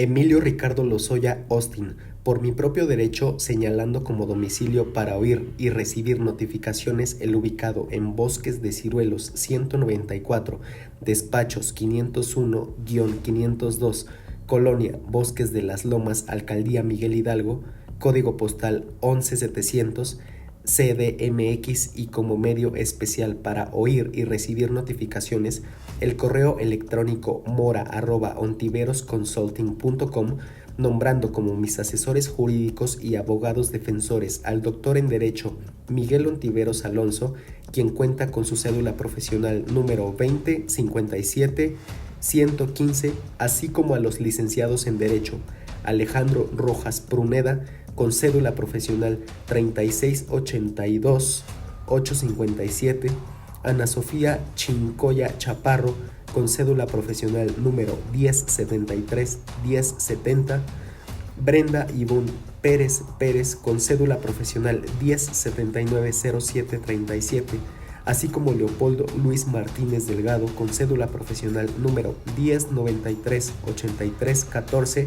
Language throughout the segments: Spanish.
Emilio Ricardo Lozoya Austin, por mi propio derecho, señalando como domicilio para oír y recibir notificaciones el ubicado en Bosques de Ciruelos 194, despachos 501-502, Colonia Bosques de las Lomas, Alcaldía Miguel Hidalgo, código postal 11700, CDMX, y como medio especial para oír y recibir notificaciones el correo electrónico mora@ontiverosconsulting.com, nombrando como mis asesores jurídicos y abogados defensores al doctor en Derecho Miguel Ontiveros Alonso, quien cuenta con su cédula profesional número 2057-115, así como a los licenciados en Derecho Alejandro Rojas Pruneda, con cédula profesional 3682-857, Ana Sofía Chincoya Chaparro, con cédula profesional número 1073-1070, Brenda Ivonne Pérez Pérez, con cédula profesional 1079-0737, así como Leopoldo Luis Martínez Delgado, con cédula profesional número 1093-8314,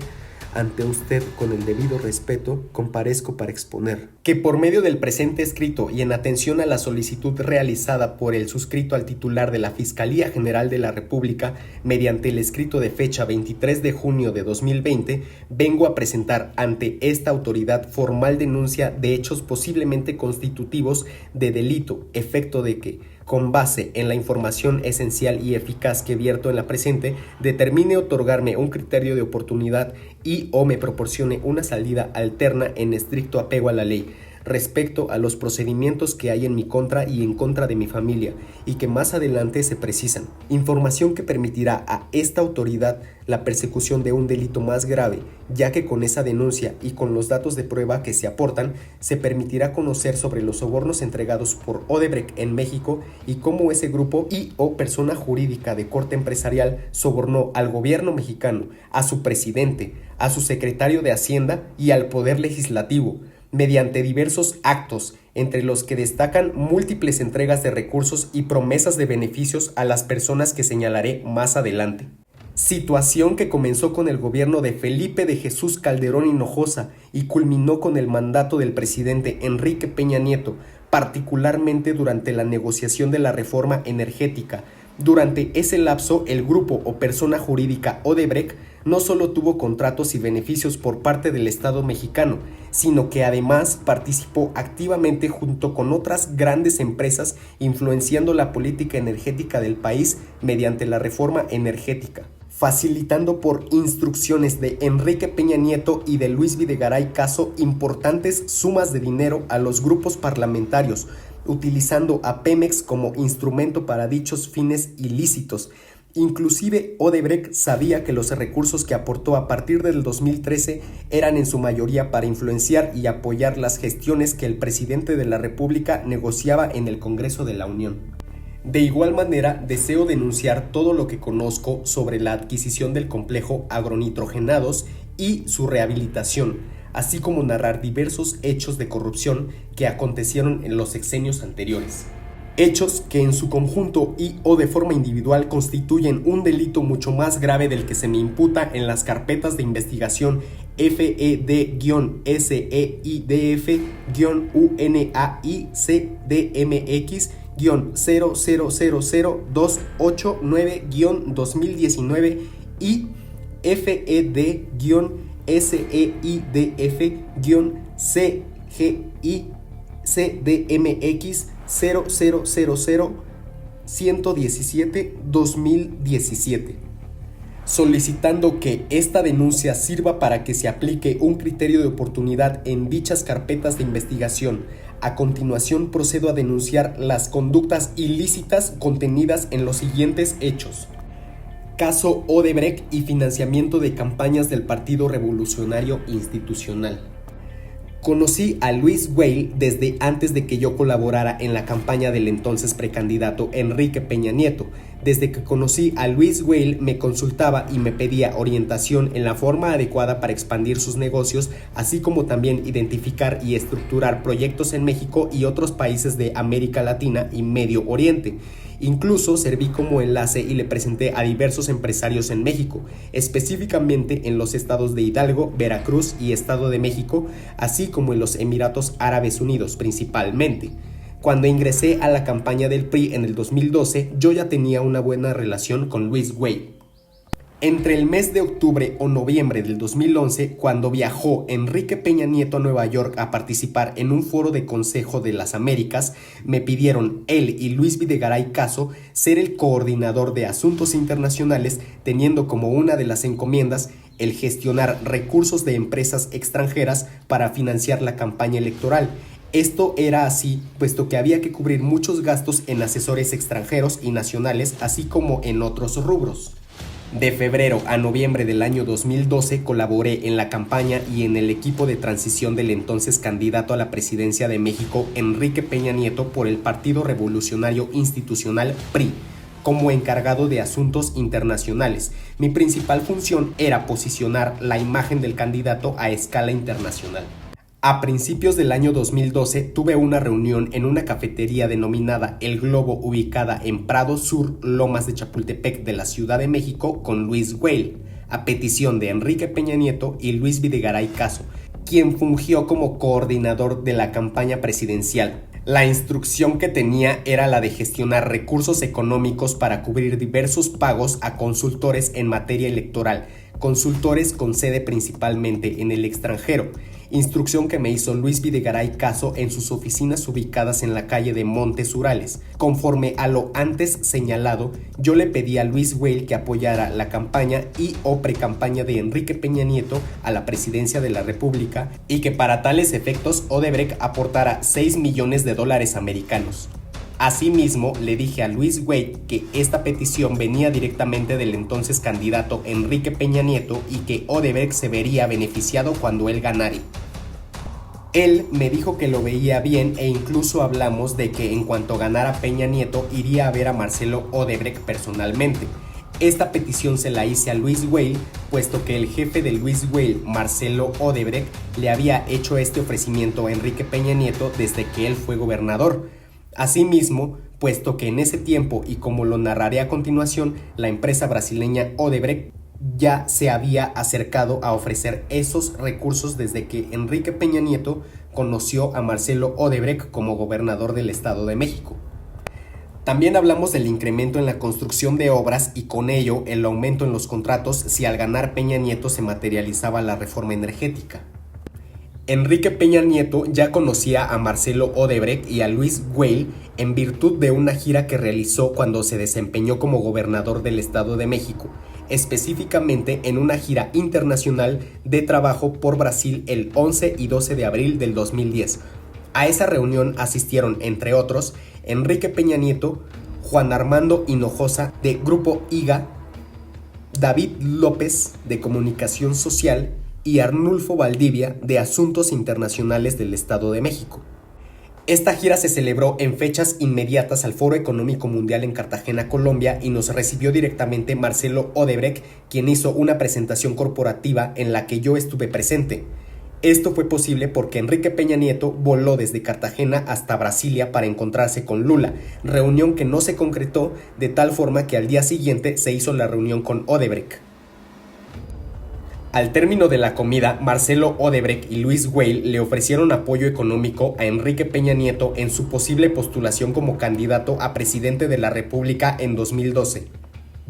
ante usted, con el debido respeto, comparezco para exponer que por medio del presente escrito y en atención a la solicitud realizada por el suscrito al titular de la Fiscalía General de la República, mediante el escrito de fecha 23 de junio de 2020, vengo a presentar ante esta autoridad formal denuncia de hechos posiblemente constitutivos de delito, efecto de que, con base en la información esencial y eficaz que vierto en la presente, determine otorgarme un criterio de oportunidad y o me proporcione una salida alterna en estricto apego a la ley, respecto a los procedimientos que hay en mi contra y en contra de mi familia y que más adelante se precisan. Información que permitirá a esta autoridad la persecución de un delito más grave, ya que con esa denuncia y con los datos de prueba que se aportan, se permitirá conocer sobre los sobornos entregados por Odebrecht en México y cómo ese grupo y o persona jurídica de corte empresarial sobornó al gobierno mexicano, a su presidente, a su secretario de Hacienda y al Poder Legislativo, mediante diversos actos, entre los que destacan múltiples entregas de recursos y promesas de beneficios a las personas que señalaré más adelante. Situación que comenzó con el gobierno de Felipe de Jesús Calderón Hinojosa y culminó con el mandato del presidente Enrique Peña Nieto, particularmente durante la negociación de la reforma energética. Durante ese lapso, el grupo o persona jurídica Odebrecht no solo tuvo contratos y beneficios por parte del Estado mexicano, sino que además participó activamente junto con otras grandes empresas influenciando la política energética del país mediante la reforma energética, facilitando por instrucciones de Enrique Peña Nieto y de Luis Videgaray Caso importantes sumas de dinero a los grupos parlamentarios, utilizando a Pemex como instrumento para dichos fines ilícitos. Inclusive Odebrecht sabía que los recursos que aportó a partir del 2013 eran en su mayoría para influenciar y apoyar las gestiones que el presidente de la República negociaba en el Congreso de la Unión. De igual manera, deseo denunciar todo lo que conozco sobre la adquisición del complejo Agronitrogenados y su rehabilitación, así como narrar diversos hechos de corrupción que acontecieron en los sexenios anteriores. Hechos que en su conjunto y o de forma individual constituyen un delito mucho más grave del que se me imputa en las carpetas de investigación FED-UNAICDF-UNAICDMX-000289-2019 y FED-SEIDF-CGI-CDMX 0000-117-2017, solicitando que esta denuncia sirva para que se aplique un criterio de oportunidad en dichas carpetas de investigación. A continuación procedo a denunciar las conductas ilícitas contenidas en los siguientes hechos. Caso Odebrecht y financiamiento de campañas del Partido Revolucionario Institucional. Conocí a Luis Weil desde antes de que yo colaborara en la campaña del entonces precandidato Enrique Peña Nieto. Desde que conocí a Luis Weil me consultaba y me pedía orientación en la forma adecuada para expandir sus negocios, así como también identificar y estructurar proyectos en México y otros países de América Latina y Medio Oriente. Incluso serví como enlace y le presenté a diversos empresarios en México, específicamente en los estados de Hidalgo, Veracruz y Estado de México, así como en los Emiratos Árabes Unidos principalmente. Cuando ingresé a la campaña del PRI en el 2012, yo ya tenía una buena relación con Luis Güell. Entre el mes de octubre o noviembre del 2011, cuando viajó Enrique Peña Nieto a Nueva York a participar en un foro de Consejo de las Américas, me pidieron él y Luis Videgaray Caso ser el coordinador de asuntos internacionales, teniendo como una de las encomiendas el gestionar recursos de empresas extranjeras para financiar la campaña electoral. Esto era así, puesto que había que cubrir muchos gastos en asesores extranjeros y nacionales, así como en otros rubros. De febrero a noviembre del año 2012 colaboré en la campaña y en el equipo de transición del entonces candidato a la presidencia de México, Enrique Peña Nieto, por el Partido Revolucionario Institucional PRI, como encargado de asuntos internacionales. Mi principal función era posicionar la imagen del candidato a escala internacional. A principios del año 2012 tuve una reunión en una cafetería denominada El Globo, ubicada en Prado Sur, Lomas de Chapultepec de la Ciudad de México, con Luis Güell, a petición de Enrique Peña Nieto y Luis Videgaray Caso, quien fungió como coordinador de la campaña presidencial. La instrucción que tenía era la de gestionar recursos económicos para cubrir diversos pagos a consultores en materia electoral, consultores con sede principalmente en el extranjero. Instrucción que me hizo Luis Videgaray Caso en sus oficinas ubicadas en la calle de Montes Urales. Conforme a lo antes señalado, yo le pedí a Luis Güell que apoyara la campaña y o precampaña de Enrique Peña Nieto a la presidencia de la República y que para tales efectos Odebrecht aportara $6 millones americanos. Asimismo, le dije a Luis Güell que esta petición venía directamente del entonces candidato Enrique Peña Nieto y que Odebrecht se vería beneficiado cuando él ganara. Él me dijo que lo veía bien e incluso hablamos de que en cuanto ganara Peña Nieto iría a ver a Marcelo Odebrecht personalmente. Esta petición se la hice a Luis Güell, puesto que el jefe de Luis Güell, Marcelo Odebrecht, le había hecho este ofrecimiento a Enrique Peña Nieto desde que él fue gobernador. Asimismo, puesto que en ese tiempo, y como lo narraré a continuación, la empresa brasileña Odebrecht ya se había acercado a ofrecer esos recursos desde que Enrique Peña Nieto conoció a Marcelo Odebrecht como gobernador del Estado de México. También hablamos del incremento en la construcción de obras y con ello el aumento en los contratos si al ganar Peña Nieto se materializaba la reforma energética. Enrique Peña Nieto ya conocía a Marcelo Odebrecht y a Luis Güell en virtud de una gira que realizó cuando se desempeñó como gobernador del Estado de México, específicamente en una gira internacional de trabajo por Brasil el 11 y 12 de abril del 2010. A esa reunión asistieron, entre otros, Enrique Peña Nieto, Juan Armando Hinojosa de Grupo IGA, David López de Comunicación Social y Arnulfo Valdivia de Asuntos Internacionales del Estado de México. Esta gira se celebró en fechas inmediatas al Foro Económico Mundial en Cartagena, Colombia, y nos recibió directamente Marcelo Odebrecht, quien hizo una presentación corporativa en la que yo estuve presente. Esto fue posible porque Enrique Peña Nieto voló desde Cartagena hasta Brasilia para encontrarse con Lula, reunión que no se concretó, de tal forma que al día siguiente se hizo la reunión con Odebrecht. Al término de la comida, Marcelo Odebrecht y Luis Güell le ofrecieron apoyo económico a Enrique Peña Nieto en su posible postulación como candidato a presidente de la República en 2012.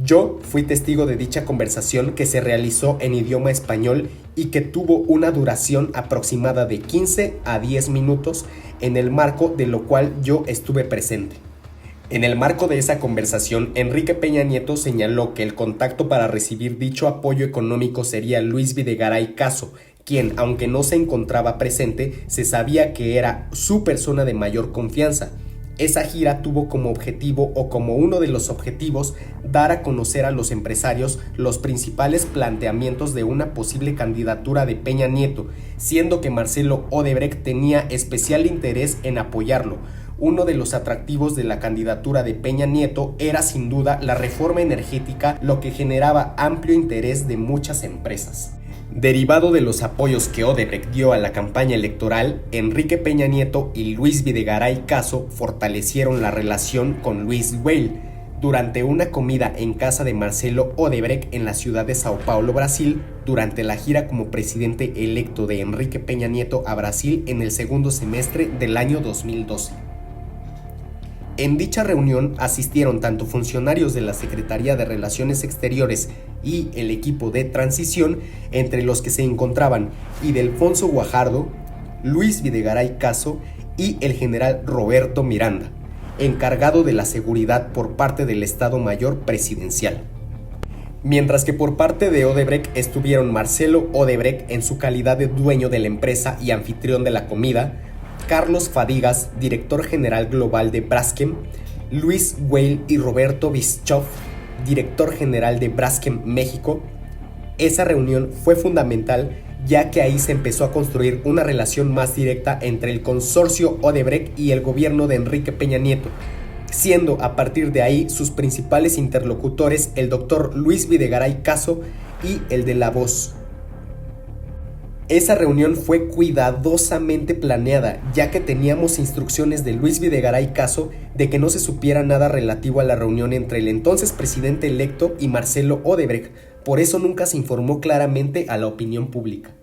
Yo fui testigo de dicha conversación que se realizó en idioma español y que tuvo una duración aproximada de 15 a 10 minutos, en el marco de lo cual yo estuve presente. En el marco de esa conversación, Enrique Peña Nieto señaló que el contacto para recibir dicho apoyo económico sería Luis Videgaray Caso, quien, aunque no se encontraba presente, se sabía que era su persona de mayor confianza. Esa gira tuvo como objetivo o como uno de los objetivos dar a conocer a los empresarios los principales planteamientos de una posible candidatura de Peña Nieto, siendo que Marcelo Odebrecht tenía especial interés en apoyarlo. Uno de los atractivos de la candidatura de Peña Nieto era sin duda la reforma energética, lo que generaba amplio interés de muchas empresas. Derivado de los apoyos que Odebrecht dio a la campaña electoral, Enrique Peña Nieto y Luis Videgaray Caso fortalecieron la relación con Luis Weil. Durante una comida en casa de Marcelo Odebrecht en la ciudad de Sao Paulo, Brasil, durante la gira como presidente electo de Enrique Peña Nieto a Brasil en el segundo semestre del año 2012. En dicha reunión asistieron tanto funcionarios de la Secretaría de Relaciones Exteriores y el equipo de transición, entre los que se encontraban Ildefonso Guajardo, Luis Videgaray Caso y el general Roberto Miranda, encargado de la seguridad por parte del Estado Mayor Presidencial. Mientras que por parte de Odebrecht estuvieron Marcelo Odebrecht en su calidad de dueño de la empresa y anfitrión de la comida, Carlos Fadigas, director general global de Braskem, Luis Weil y Roberto Bischoff, director general de Braskem México. Esa reunión fue fundamental, ya que ahí se empezó a construir una relación más directa entre el consorcio Odebrecht y el gobierno de Enrique Peña Nieto, siendo a partir de ahí sus principales interlocutores el doctor Luis Videgaray Caso y el de La Voz. Esa reunión fue cuidadosamente planeada, ya que teníamos instrucciones de Luis Videgaray Caso de que no se supiera nada relativo a la reunión entre el entonces presidente electo y Marcelo Odebrecht. Por eso nunca se informó claramente a la opinión pública.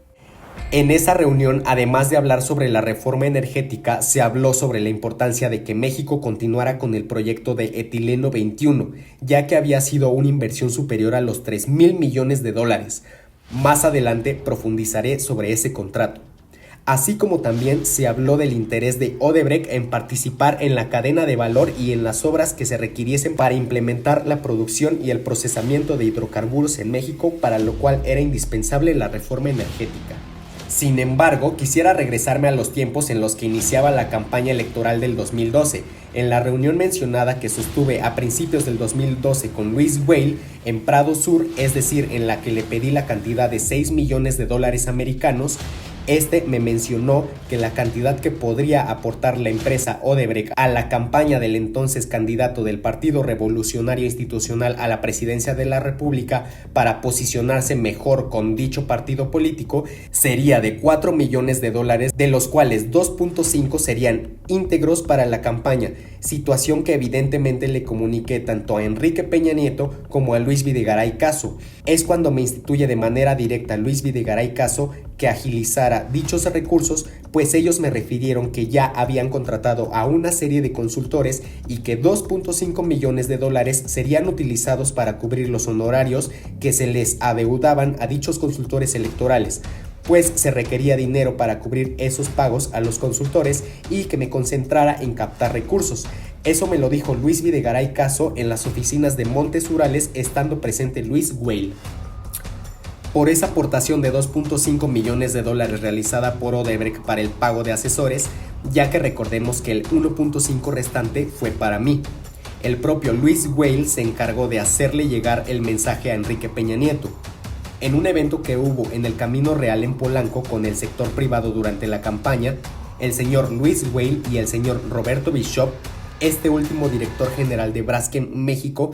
En esa reunión, además de hablar sobre la reforma energética, se habló sobre la importancia de que México continuara con el proyecto de Etileno 21, ya que había sido una inversión superior a los $3,000 millones. Más adelante profundizaré sobre ese contrato. Así como también se habló del interés de Odebrecht en participar en la cadena de valor y en las obras que se requiriesen para implementar la producción y el procesamiento de hidrocarburos en México, para lo cual era indispensable la reforma energética. Sin embargo, quisiera regresarme a los tiempos en los que iniciaba la campaña electoral del 2012. En la reunión mencionada que sostuve a principios del 2012 con Luis Weil en Prado Sur, es decir, en la que le pedí la cantidad de $6 millones americanos, me mencionó que la cantidad que podría aportar la empresa Odebrecht a la campaña del entonces candidato del Partido Revolucionario Institucional a la presidencia de la República para posicionarse mejor con dicho partido político sería de $4 millones, de los cuales 2.5 serían íntegros para la campaña, situación que evidentemente le comuniqué tanto a Enrique Peña Nieto como a Luis Videgaray Caso. Es cuando me instituye de manera directa Luis Videgaray Caso que agilizara dichos recursos, pues ellos me refirieron que ya habían contratado a una serie de consultores y que $2.5 millones serían utilizados para cubrir los honorarios que se les adeudaban a dichos consultores electorales, pues se requería dinero para cubrir esos pagos a los consultores y que me concentrara en captar recursos. Eso me lo dijo Luis Videgaray Caso en las oficinas de Montes Urales, estando presente Luis Weil. Por esa aportación de $2.5 millones realizada por Odebrecht para el pago de asesores, ya que recordemos que el 1.5 restante fue para mí. El propio Luis Weil se encargó de hacerle llegar el mensaje a Enrique Peña Nieto. En un evento que hubo en el Camino Real en Polanco con el sector privado durante la campaña, el señor Luis Weil y el señor Roberto Bischoff, este último director general de Braskem México,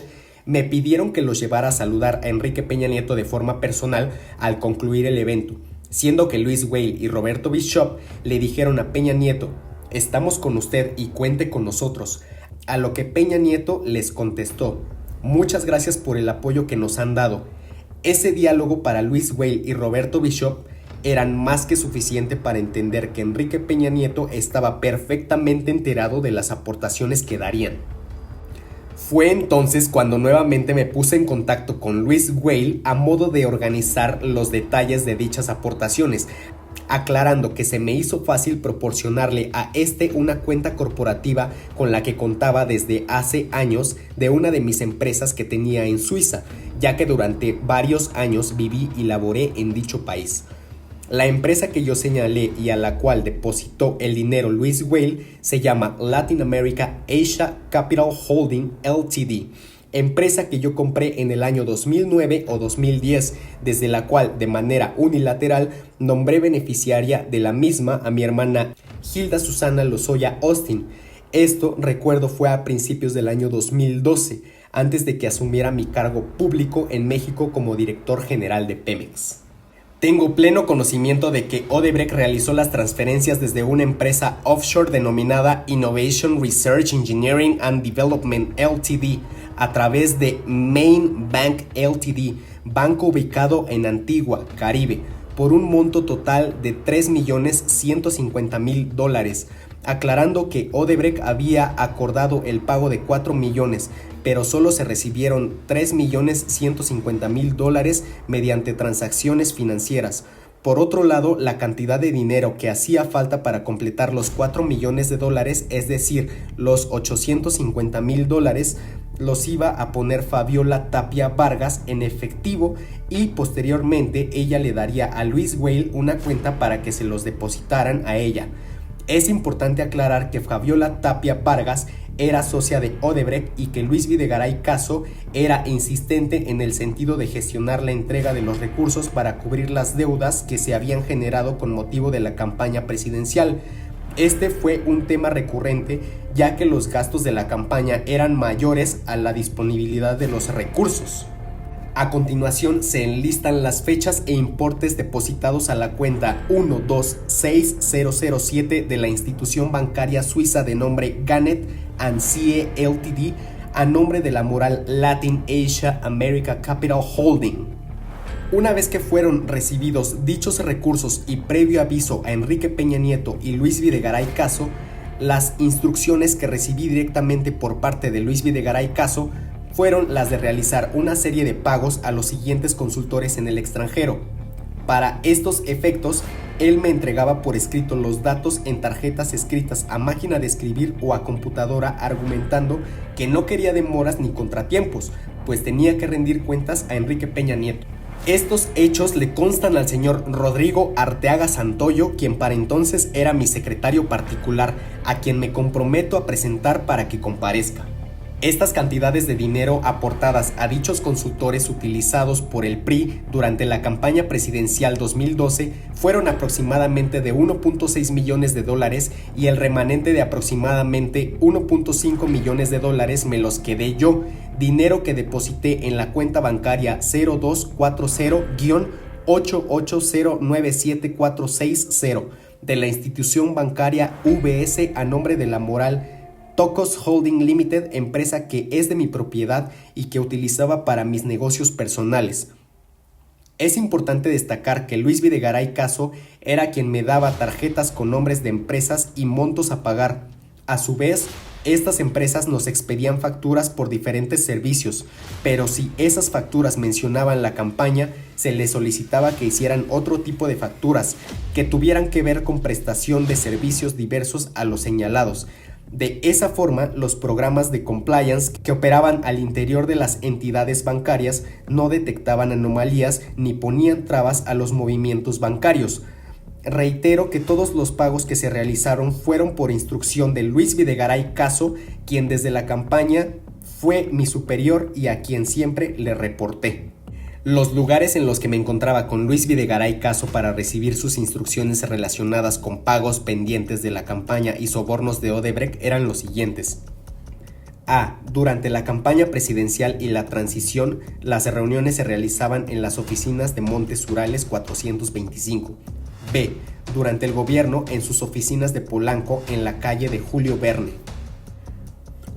me pidieron que los llevara a saludar a Enrique Peña Nieto de forma personal al concluir el evento, siendo que Luis Weil y Roberto Bischoff le dijeron a Peña Nieto: "Estamos con usted y cuente con nosotros", a lo que Peña Nieto les contestó: "Muchas gracias por el apoyo que nos han dado". Ese diálogo para Luis Weil y Roberto Bischoff eran más que suficiente para entender que Enrique Peña Nieto estaba perfectamente enterado de las aportaciones que darían. Fue entonces cuando nuevamente me puse en contacto con Luis Weil a modo de organizar los detalles de dichas aportaciones, aclarando que se me hizo fácil proporcionarle a una cuenta corporativa con la que contaba desde hace años de una de mis empresas que tenía en Suiza, ya que durante varios años viví y laboré en dicho país. La empresa que yo señalé y a la cual depositó el dinero Luis Weil se llama Latin America Asia Capital Holding Ltd., empresa que yo compré en el año 2009 o 2010, desde la cual de manera unilateral nombré beneficiaria de la misma a mi hermana Hilda Susana Lozoya Austin. Esto, recuerdo, fue a principios del año 2012, antes de que asumiera mi cargo público en México como director general de Pemex. Tengo pleno conocimiento de que Odebrecht realizó las transferencias desde una empresa offshore denominada Innovation Research Engineering and Development Ltd. a través de Main Bank Ltd., banco ubicado en Antigua, Caribe, por un monto total de $3.150.000, aclarando que Odebrecht había acordado el pago de 4 millones, pero solo se recibieron $3.150.000 mediante transacciones financieras. Por otro lado, la cantidad de dinero que hacía falta para completar los 4 millones de dólares, es decir, los $850.000, los iba a poner Fabiola Tapia Vargas en efectivo y posteriormente ella le daría a Luis Weil una cuenta para que se los depositaran a ella. Es importante aclarar que Fabiola Tapia Vargas era socia de Odebrecht y que Luis Videgaray Caso era insistente en el sentido de gestionar la entrega de los recursos para cubrir las deudas que se habían generado con motivo de la campaña presidencial. Este fue un tema recurrente, ya que los gastos de la campaña eran mayores a la disponibilidad de los recursos. A continuación se enlistan las fechas e importes depositados a la cuenta 126007 de la institución bancaria suiza de nombre Gannett & Cie Ltd. a nombre de la moral Latin Asia America Capital Holding. Una vez que fueron recibidos dichos recursos y previo aviso a Enrique Peña Nieto y Luis Videgaray Caso, las instrucciones que recibí directamente por parte de Luis Videgaray Caso fueron las de realizar una serie de pagos a los siguientes consultores en el extranjero. Para estos efectos, él me entregaba por escrito los datos en tarjetas escritas a máquina de escribir o a computadora, argumentando que no quería demoras ni contratiempos, pues tenía que rendir cuentas a Enrique Peña Nieto. Estos hechos le constan al señor Rodrigo Arteaga Santoyo, quien para entonces era mi secretario particular, a quien me comprometo a presentar para que comparezca. Estas cantidades de dinero aportadas a dichos consultores utilizados por el PRI durante la campaña presidencial 2012 fueron aproximadamente de 1.6 millones de dólares y el remanente de aproximadamente 1.5 millones de dólares me los quedé yo, dinero que deposité en la cuenta bancaria 0240-880974660 de la institución bancaria VS a nombre de la moral Tocos Holding Limited, empresa que es de mi propiedad y que utilizaba para mis negocios personales. Es importante destacar que Luis Videgaray Caso era quien me daba tarjetas con nombres de empresas y montos a pagar. A su vez, estas empresas nos expedían facturas por diferentes servicios, pero si esas facturas mencionaban la campaña, se les solicitaba que hicieran otro tipo de facturas, que tuvieran que ver con prestación de servicios diversos a los señalados. De esa forma, los programas de compliance que operaban al interior de las entidades bancarias no detectaban anomalías ni ponían trabas a los movimientos bancarios. Reitero que todos los pagos que se realizaron fueron por instrucción de Luis Videgaray Caso, quien desde la campaña fue mi superior y a quien siempre le reporté. Los lugares en los que me encontraba con Luis Videgaray Caso para recibir sus instrucciones relacionadas con pagos pendientes de la campaña y sobornos de Odebrecht eran los siguientes. A. Durante la campaña presidencial y la transición, las reuniones se realizaban en las oficinas de Montes Urales 425. B. Durante el gobierno, en sus oficinas de Polanco, en la calle de Julio Verne.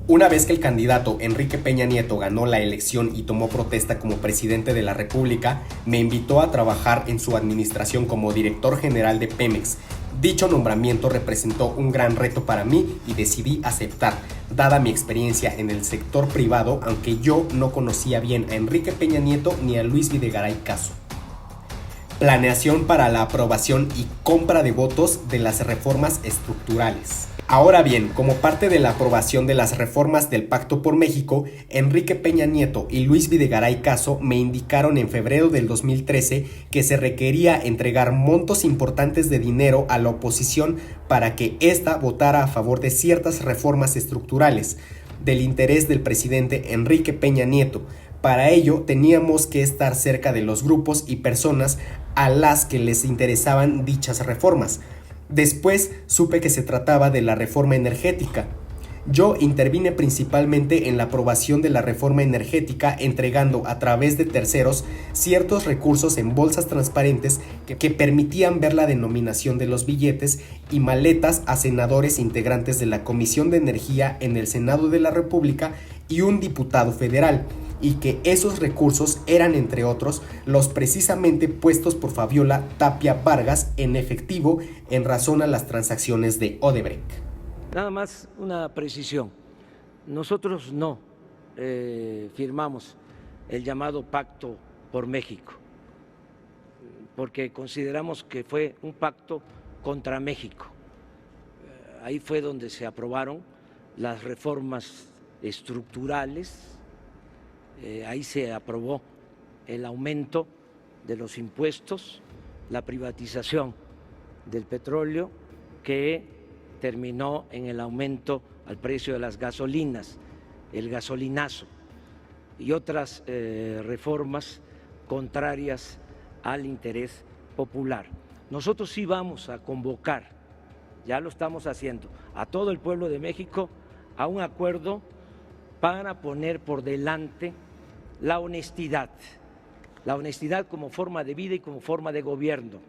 Una vez que el candidato Enrique Peña Nieto ganó la elección y tomó protesta como presidente de la República, me invitó a trabajar en su administración como director general de Pemex. Dicho nombramiento representó un gran reto para mí y decidí aceptar, dada mi experiencia en el sector privado, aunque yo no conocía bien a Enrique Peña Nieto ni a Luis Videgaray Caso. Planeación para la aprobación y compra de votos de las reformas estructurales. Ahora bien, como parte de la aprobación de las reformas del Pacto por México, Enrique Peña Nieto y Luis Videgaray Caso me indicaron en febrero del 2013 que se requería entregar montos importantes de dinero a la oposición para que ésta votara a favor de ciertas reformas estructurales del interés del presidente Enrique Peña Nieto. Para ello teníamos que estar cerca de los grupos y personas a las que les interesaban dichas reformas. Después supe que se trataba de la reforma energética. Yo intervine principalmente en la aprobación de la reforma energética, entregando a través de terceros ciertos recursos en bolsas transparentes que permitían ver la denominación de los billetes y maletas a senadores integrantes de la Comisión de Energía en el Senado de la República y un diputado federal, y que esos recursos eran, entre otros, los precisamente puestos por Fabiola Tapia Vargas en efectivo en razón a las transacciones de Odebrecht. Nada más una precisión. Nosotros no firmamos el llamado Pacto por México, porque consideramos que fue un pacto contra México. Ahí fue donde se aprobaron las reformas estructurales, ahí se aprobó el aumento de los impuestos, la privatización del petróleo, que terminó en el aumento al precio de las gasolinas, el gasolinazo y otras reformas contrarias al interés popular. Nosotros sí vamos a convocar, ya lo estamos haciendo, a todo el pueblo de México a un acuerdo para poner por delante la honestidad como forma de vida y como forma de gobierno.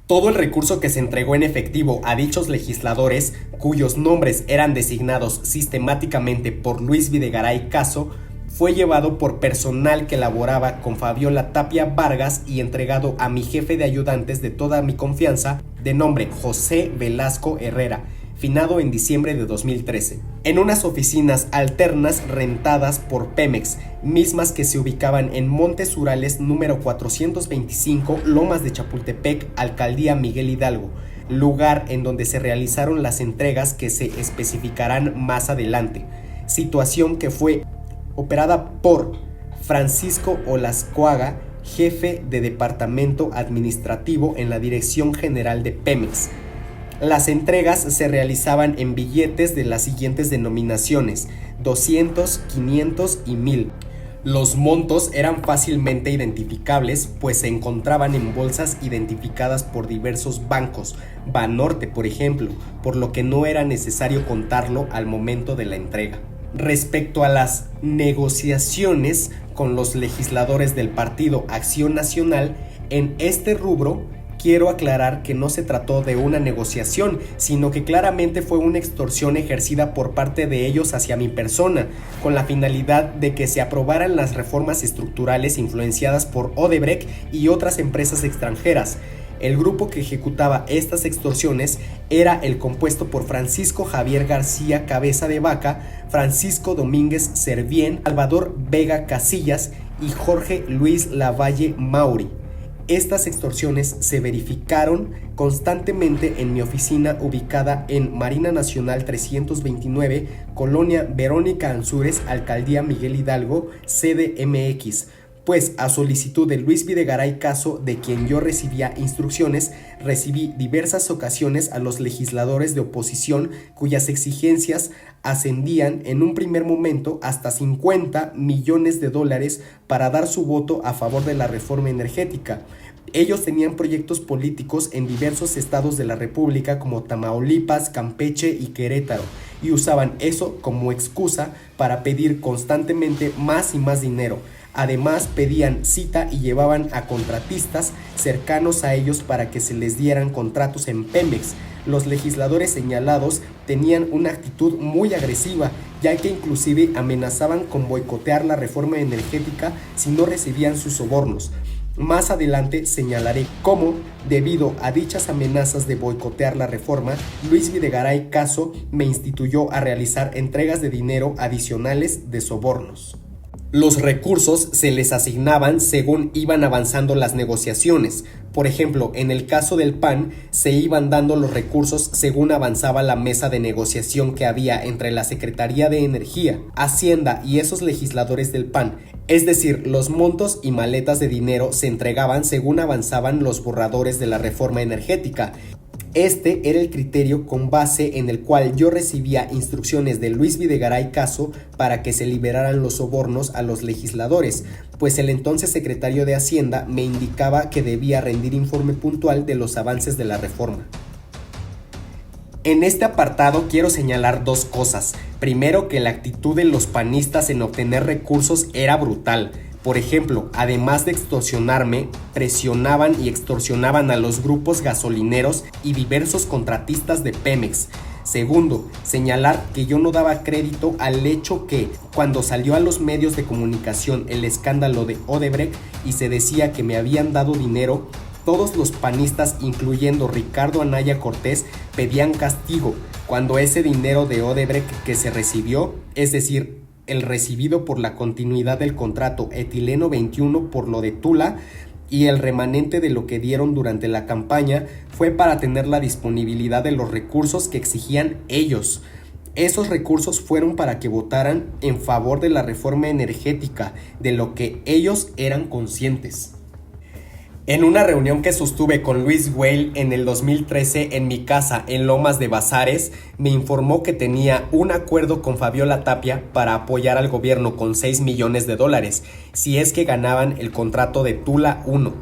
Todo el recurso que se entregó en efectivo a dichos legisladores, cuyos nombres eran designados sistemáticamente por Luis Videgaray Caso, fue llevado por personal que laboraba con Fabiola Tapia Vargas y entregado a mi jefe de ayudantes de toda mi confianza, de nombre José Velasco Herrera, finado en diciembre de 2013, en unas oficinas alternas rentadas por Pemex, mismas que se ubicaban en Montes Urales número 425, Lomas de Chapultepec, Alcaldía Miguel Hidalgo, lugar en donde se realizaron las entregas que se especificarán más adelante, situación que fue operada por Francisco Olascoaga, jefe de departamento administrativo en la Dirección General de Pemex. Las entregas se realizaban en billetes de las siguientes denominaciones: 200, 500 y 1000. Los montos eran fácilmente identificables, pues se encontraban en bolsas identificadas por diversos bancos, Banorte por ejemplo, por lo que no era necesario contarlo al momento de la entrega. Respecto a las negociaciones con los legisladores del Partido Acción Nacional, en este rubro quiero aclarar que no se trató de una negociación, sino que claramente fue una extorsión ejercida por parte de ellos hacia mi persona, con la finalidad de que se aprobaran las reformas estructurales influenciadas por Odebrecht y otras empresas extranjeras. El grupo que ejecutaba estas extorsiones era el compuesto por Francisco Javier García Cabeza de Vaca, Francisco Domínguez Servién, Salvador Vega Casillas y Jorge Luis Lavalle Mauri. Estas extorsiones se verificaron constantemente en mi oficina ubicada en Marina Nacional 329, Colonia Verónica Ansúrez, Alcaldía Miguel Hidalgo, CDMX, pues a solicitud de Luis Videgaray Caso, de quien yo recibía instrucciones, recibí diversas ocasiones a los legisladores de oposición cuyas exigencias ascendían en un primer momento hasta $50 millones para dar su voto a favor de la reforma energética. Ellos tenían proyectos políticos en diversos estados de la República como Tamaulipas, Campeche y Querétaro, y usaban eso como excusa para pedir constantemente más y más dinero. Además, pedían cita y llevaban a contratistas cercanos a ellos para que se les dieran contratos en Pemex. Los legisladores señalados tenían una actitud muy agresiva, ya que inclusive amenazaban con boicotear la reforma energética si no recibían sus sobornos. Más adelante señalaré cómo, debido a dichas amenazas de boicotear la reforma, Luis Videgaray Caso me instituyó a realizar entregas de dinero adicionales de sobornos. Los recursos se les asignaban según iban avanzando las negociaciones. Por ejemplo, en el caso del PAN, se iban dando los recursos según avanzaba la mesa de negociación que había entre la Secretaría de Energía, Hacienda y esos legisladores del PAN. Es decir, los montos y maletas de dinero se entregaban según avanzaban los borradores de la reforma energética. Este era el criterio con base en el cual yo recibía instrucciones de Luis Videgaray Caso para que se liberaran los sobornos a los legisladores, pues el entonces secretario de Hacienda me indicaba que debía rendir informe puntual de los avances de la reforma. En este apartado quiero señalar dos cosas. Primero, que la actitud de los panistas en obtener recursos era brutal. Por ejemplo, además de extorsionarme, presionaban y extorsionaban a los grupos gasolineros y diversos contratistas de Pemex. Segundo, señalar que yo no daba crédito al hecho que, cuando salió a los medios de comunicación el escándalo de Odebrecht y se decía que me habían dado dinero, todos los panistas, incluyendo Ricardo Anaya Cortés, pedían castigo, cuando ese dinero de Odebrecht que se recibió, es decir, el recibido por la continuidad del contrato Etileno 21 por lo de Tula, y el remanente de lo que dieron durante la campaña fue para tener la disponibilidad de los recursos que exigían ellos. Esos recursos fueron para que votaran en favor de la reforma energética, de lo que ellos eran conscientes. En una reunión que sostuve con Luis Güell en el 2013 en mi casa en Lomas de Bazares, me informó que tenía un acuerdo con Fabiola Tapia para apoyar al gobierno con $6 millones si es que ganaban el contrato de Tula 1.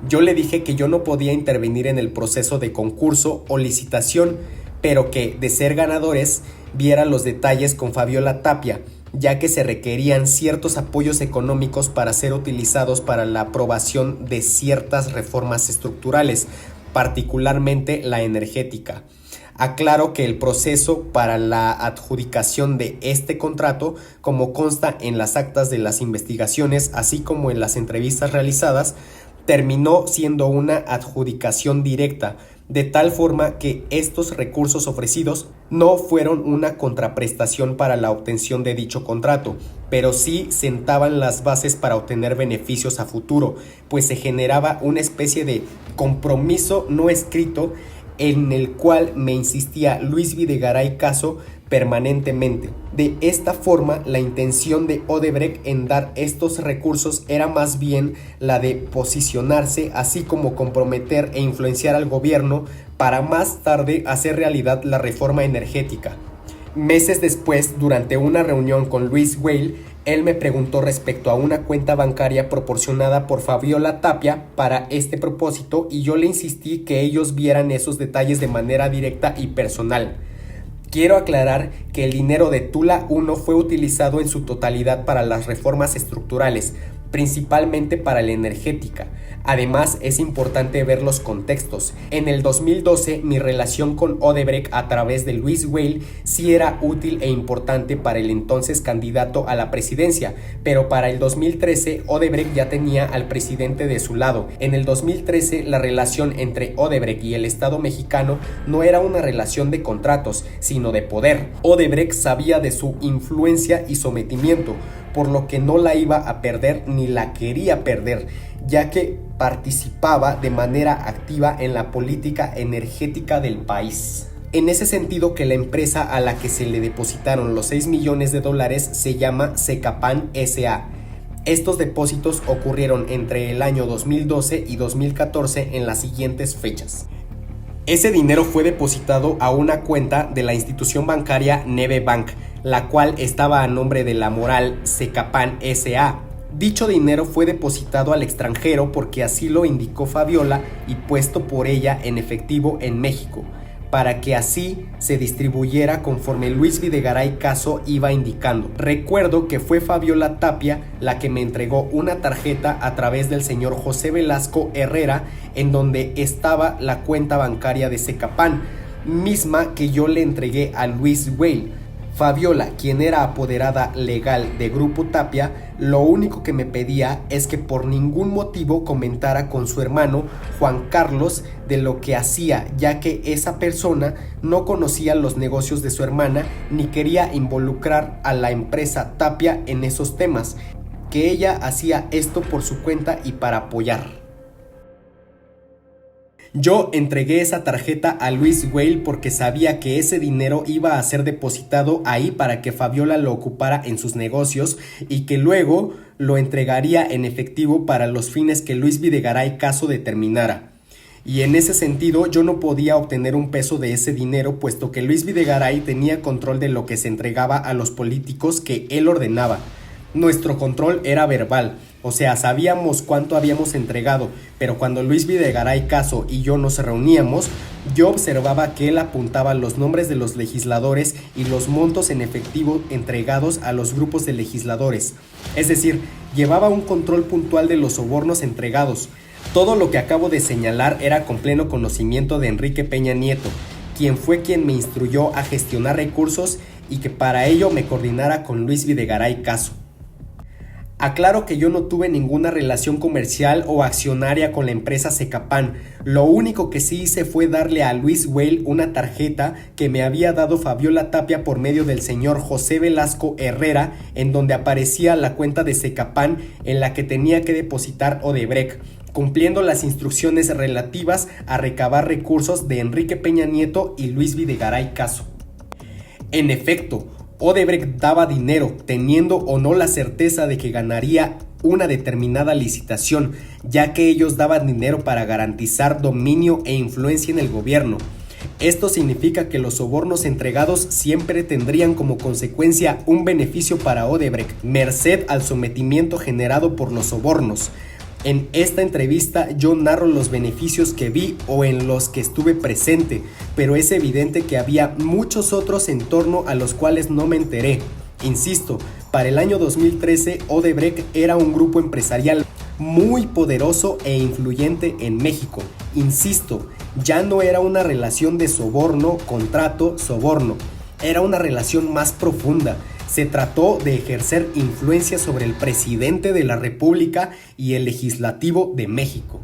Yo le dije que yo no podía intervenir en el proceso de concurso o licitación, pero que, de ser ganadores, viera los detalles con Fabiola Tapia, ya que se requerían ciertos apoyos económicos para ser utilizados para la aprobación de ciertas reformas estructurales, particularmente la energética. Aclaro que el proceso para la adjudicación de este contrato, como consta en las actas de las investigaciones, así como en las entrevistas realizadas, terminó siendo una adjudicación directa, de tal forma que estos recursos ofrecidos no fueron una contraprestación para la obtención de dicho contrato, pero sí sentaban las bases para obtener beneficios a futuro, pues se generaba una especie de compromiso no escrito en el cual me insistía Luis Videgaray Caso permanentemente. De esta forma, la intención de Odebrecht en dar estos recursos era más bien la de posicionarse, así como comprometer e influenciar al gobierno para más tarde hacer realidad la reforma energética. Meses después, durante una reunión con Luis Güell, él me preguntó respecto a una cuenta bancaria proporcionada por Fabiola Tapia para este propósito y yo le insistí que ellos vieran esos detalles de manera directa y personal. Quiero aclarar que el dinero de Tula 1 fue utilizado en su totalidad para las reformas estructurales, principalmente para la energética. Además, es importante ver los contextos. En el 2012, mi relación con Odebrecht a través de Luis Güell sí era útil e importante para el entonces candidato a la presidencia, pero para el 2013, Odebrecht ya tenía al presidente de su lado. En el 2013, la relación entre Odebrecht y el Estado mexicano no era una relación de contratos, sino de poder. Odebrecht sabía de su influencia y sometimiento, por lo que no la iba a perder ni la quería perder, ya que participaba de manera activa en la política energética del país. En ese sentido, que la empresa a la que se le depositaron los $6 millones se llama Secapan S.A. Estos depósitos ocurrieron entre el año 2012 y 2014 en las siguientes fechas. Ese dinero fue depositado a una cuenta de la institución bancaria Neve Bank, la cual estaba a nombre de la moral Secapan S.A. Dicho dinero fue depositado al extranjero porque así lo indicó Fabiola y puesto por ella en efectivo en México, para que así se distribuyera conforme Luis Videgaray Caso iba indicando. Recuerdo que fue Fabiola Tapia la que me entregó una tarjeta a través del señor José Velasco Herrera, en donde estaba la cuenta bancaria de Secapan, misma que yo le entregué a Luis Güell. Fabiola, quien era apoderada legal de Grupo Tapia, lo único que me pedía es que por ningún motivo comentara con su hermano Juan Carlos de lo que hacía, ya que esa persona no conocía los negocios de su hermana ni quería involucrar a la empresa Tapia en esos temas, que ella hacía esto por su cuenta y para apoyar. Yo entregué esa tarjeta a Luis Güell porque sabía que ese dinero iba a ser depositado ahí para que Fabiola lo ocupara en sus negocios y que luego lo entregaría en efectivo para los fines que Luis Videgaray Caso determinara. Y en ese sentido yo no podía obtener un peso de ese dinero, puesto que Luis Videgaray tenía control de lo que se entregaba a los políticos que él ordenaba. Nuestro control era verbal, o sea, sabíamos cuánto habíamos entregado, pero cuando Luis Videgaray Caso y yo nos reuníamos, yo observaba que él apuntaba los nombres de los legisladores y los montos en efectivo entregados a los grupos de legisladores. Es decir, llevaba un control puntual de los sobornos entregados. Todo lo que acabo de señalar era con pleno conocimiento de Enrique Peña Nieto, quien me instruyó a gestionar recursos y que para ello me coordinara con Luis Videgaray Caso. Aclaro que yo no tuve ninguna relación comercial o accionaria con la empresa Secapan. Lo único que sí hice fue darle a Luis Weil una tarjeta que me había dado Fabiola Tapia por medio del señor José Velasco Herrera, en donde aparecía la cuenta de Secapan en la que tenía que depositar Odebrecht, cumpliendo las instrucciones relativas a recabar recursos de Enrique Peña Nieto y Luis Videgaray Caso. En efecto, Odebrecht daba dinero, teniendo o no la certeza de que ganaría una determinada licitación, ya que ellos daban dinero para garantizar dominio e influencia en el gobierno. Esto significa que los sobornos entregados siempre tendrían como consecuencia un beneficio para Odebrecht, merced al sometimiento generado por los sobornos. En esta entrevista yo narro los beneficios que vi o en los que estuve presente, pero es evidente que había muchos otros en torno a los cuales no me enteré. Insisto, para el año 2013 Odebrecht era un grupo empresarial muy poderoso e influyente en México. Insisto, ya no era una relación de soborno, contrato, soborno. Era una relación más profunda. Se trató de ejercer influencia sobre el presidente de la República y el legislativo de México.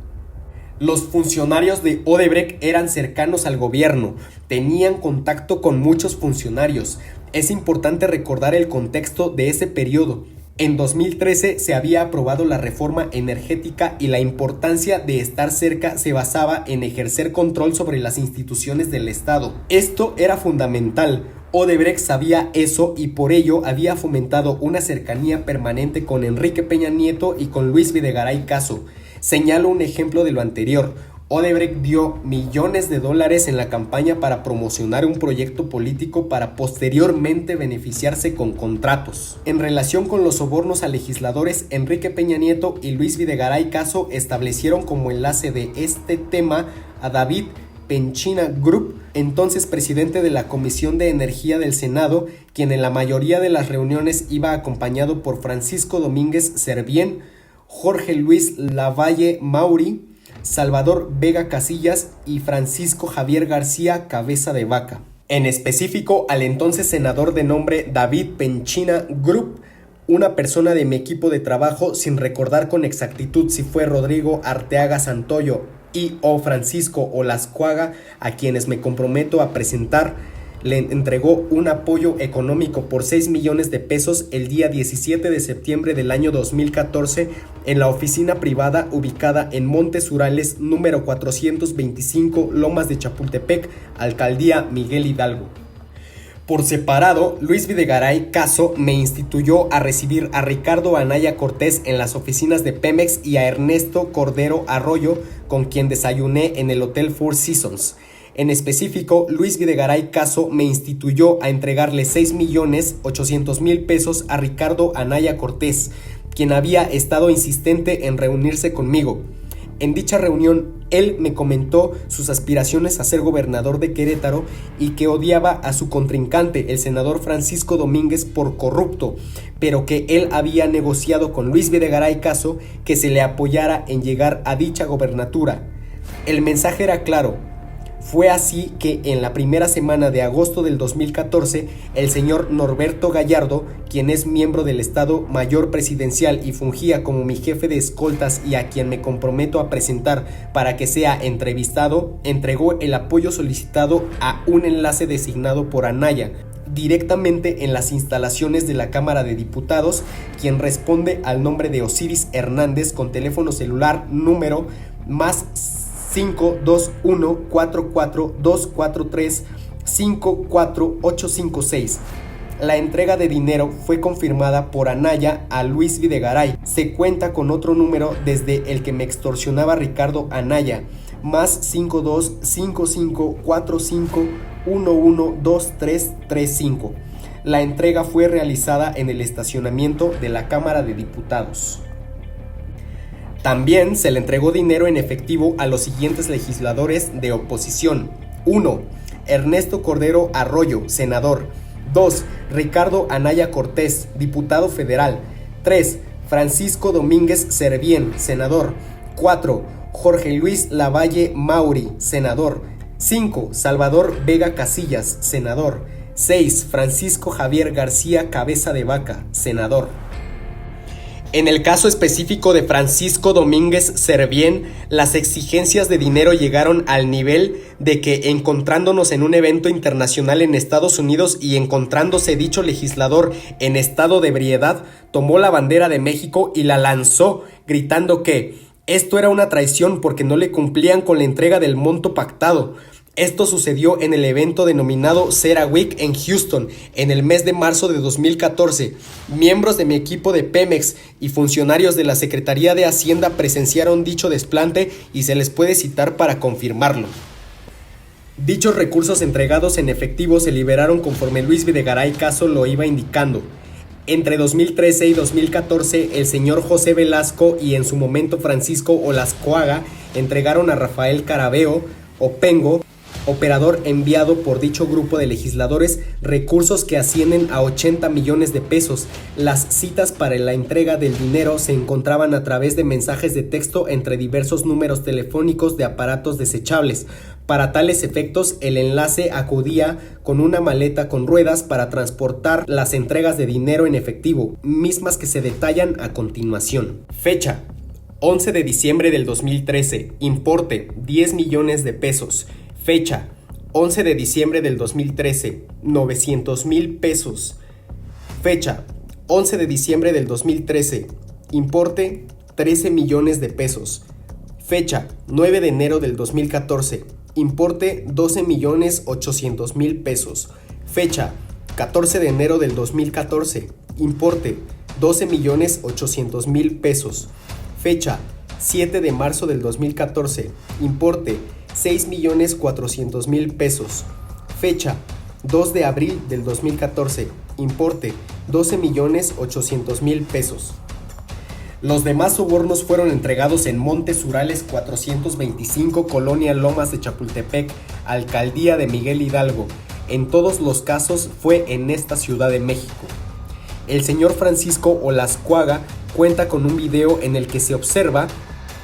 Los funcionarios de Odebrecht eran cercanos al gobierno, tenían contacto con muchos funcionarios. Es importante recordar el contexto de ese periodo. En 2013 se había aprobado la reforma energética y la importancia de estar cerca se basaba en ejercer control sobre las instituciones del Estado. Esto era fundamental. Odebrecht sabía eso y por ello había fomentado una cercanía permanente con Enrique Peña Nieto y con Luis Videgaray Caso. Señalo un ejemplo de lo anterior. Odebrecht dio millones de dólares en la campaña para promocionar un proyecto político para posteriormente beneficiarse con contratos. En relación con los sobornos a legisladores, Enrique Peña Nieto y Luis Videgaray Caso establecieron como enlace de este tema a David Penchina Group, entonces presidente de la Comisión de Energía del Senado, quien en la mayoría de las reuniones iba acompañado por Francisco Domínguez Servién, Jorge Luis Lavalle Mauri, Salvador Vega Casillas y Francisco Javier García Cabeza de Vaca. En específico, al entonces senador de nombre David Penchina Group, una persona de mi equipo de trabajo, sin recordar con exactitud si fue Rodrigo Arteaga Santoyo y o Francisco Olascuaga, a quienes me comprometo a presentar, le entregó un apoyo económico por 6 millones de pesos el día 17 de septiembre del año 2014 en la oficina privada ubicada en Montes Urales, número 425, Lomas de Chapultepec, Alcaldía Miguel Hidalgo. Por separado, Luis Videgaray Caso me instituyó a recibir a Ricardo Anaya Cortés en las oficinas de Pemex y a Ernesto Cordero Arroyo, con quien desayuné en el Hotel Four Seasons. En específico, Luis Videgaray Caso me instituyó a entregarle 6,800,000 pesos a Ricardo Anaya Cortés, quien había estado insistente en reunirse conmigo. En dicha reunión, él me comentó sus aspiraciones a ser gobernador de Querétaro y que odiaba a su contrincante, el senador Francisco Domínguez, por corrupto, pero que él había negociado con Luis Videgaray Caso que se le apoyara en llegar a dicha gobernatura. El mensaje era claro. Fue así que en la primera semana de agosto del 2014, el señor Norberto Gallardo, quien es miembro del Estado Mayor Presidencial y fungía como mi jefe de escoltas y a quien me comprometo a presentar para que sea entrevistado, entregó el apoyo solicitado a un enlace designado por Anaya, directamente en las instalaciones de la Cámara de Diputados, quien responde al nombre de Osiris Hernández con teléfono celular número más 521-44-243-54856. La entrega de dinero fue confirmada por Anaya a Luis Videgaray. Se cuenta con otro número desde el que me extorsionaba Ricardo Anaya, más 52-5545-112335. La entrega fue realizada en el estacionamiento de la Cámara de Diputados. También se le entregó dinero en efectivo a los siguientes legisladores de oposición. 1. Ernesto Cordero Arroyo, senador. 2. Ricardo Anaya Cortés, diputado federal. 3. Francisco Domínguez Servién, senador. 4. Jorge Luis Lavalle Mauri, senador. 5. Salvador Vega Casillas, senador. 6. Francisco Javier García Cabeza de Vaca, senador. En el caso específico de Francisco Domínguez Servién, las exigencias de dinero llegaron al nivel de que, encontrándonos en un evento internacional en Estados Unidos y encontrándose dicho legislador en estado de ebriedad, tomó la bandera de México y la lanzó, gritando que esto era una traición porque no le cumplían con la entrega del monto pactado. Esto sucedió en el evento denominado CERAWeek en Houston, en el mes de marzo de 2014. Miembros de mi equipo de Pemex y funcionarios de la Secretaría de Hacienda presenciaron dicho desplante y se les puede citar para confirmarlo. Dichos recursos entregados en efectivo se liberaron conforme Luis Videgaray Caso lo iba indicando. Entre 2013 y 2014, el señor José Velasco y en su momento Francisco Olascoaga entregaron a Rafael Carabeo, Opengo, operador enviado por dicho grupo de legisladores, recursos que ascienden a 80 millones de pesos. Las citas para la entrega del dinero se encontraban a través de mensajes de texto entre diversos números telefónicos de aparatos desechables. Para tales efectos, el enlace acudía con una maleta con ruedas para transportar las entregas de dinero en efectivo, mismas que se detallan a continuación. Fecha: 11 de diciembre del 2013. Importe: 10 millones de pesos. Fecha: 11 de diciembre del 2013, 900,000 pesos. Fecha: 11 de diciembre del 2013, importe 13 millones de pesos. Fecha: 9 de enero del 2014, importe 12 millones 800,000 pesos. Fecha: 14 de enero del 2014, importe 12 millones 800,000 pesos. Fecha: 7 de marzo del 2014, importe 6 millones 400,000 pesos. Fecha: 2 de abril del 2014, importe 12 millones 800,000 pesos. Los demás sobornos fueron entregados en Montes Urales 425, Colonia Lomas de Chapultepec, Alcaldía de Miguel Hidalgo. En todos los casos fue en esta Ciudad de México. El señor Francisco Olascoaga cuenta con un video en el que se observa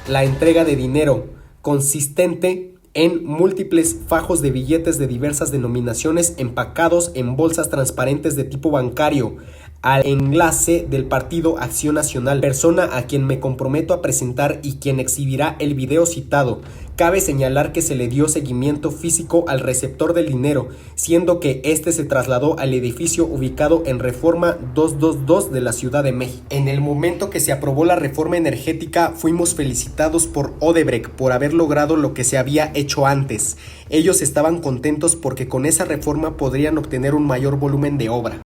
la entrega de dinero consistente en múltiples fajos de billetes de diversas denominaciones empacados en bolsas transparentes de tipo bancario al enlace del Partido Acción Nacional, persona a quien me comprometo a presentar y quien exhibirá el video citado. Cabe señalar que se le dio seguimiento físico al receptor del dinero, siendo que este se trasladó al edificio ubicado en Reforma 222 de la Ciudad de México. En el momento que se aprobó la reforma energética, fuimos felicitados por Odebrecht por haber logrado lo que se había hecho antes. Ellos estaban contentos porque con esa reforma podrían obtener un mayor volumen de obra.